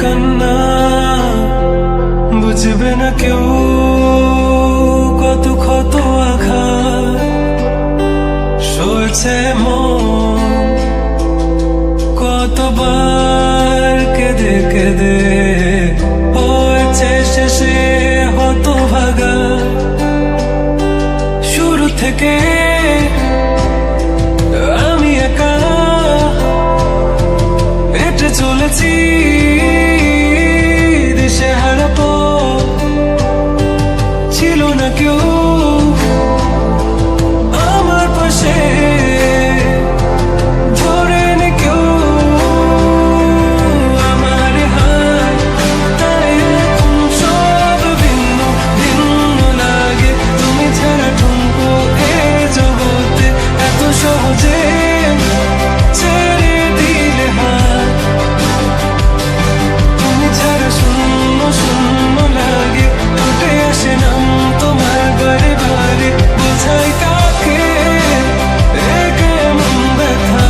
কান্না বুঝবে না কেউ, কত ক্ষত আঘাত সইছে মন, কতবার কেঁদে কেঁদে হয়েছে শেষে হতভাগা। শুরু থেকে আমি একা হেঁটে চলেছি দিশেহারা পথ, ছিল না কেউ আমার পাশে, ধরে নে কেউ আমার হাত। তাই এখন সব ভিন্ন ভিন্ন লাগে, তুমি ছাড়া ঠুনকো এ জগতে এত সহজে ছেড়ে দিলে হাত। তুমি ছাড়া শূন্য শূন্য লাগে, উঠে আসে নাম তোমার বারে বারে, বোঝাই কাকে এ কেমন ব্যথা।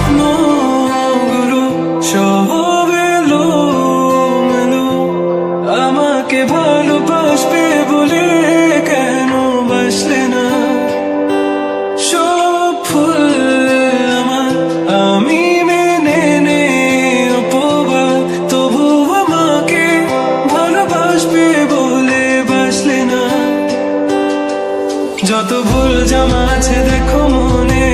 স্বপ্নগুলো সব এলোমেলো, আমাকে ভালোবাসবে বলে কেন বাসলে না? সব ফুল আমার আমি মেনে নে অপবাদ, তবু আমাকে ভালোবাসবে বলে বাসলে না। যত ভুল জামা আছে দেখো মনে,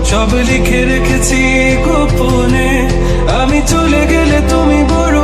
সব লিখে রেখেছি গোপনে, আমি চলে গেলে তুমি বড়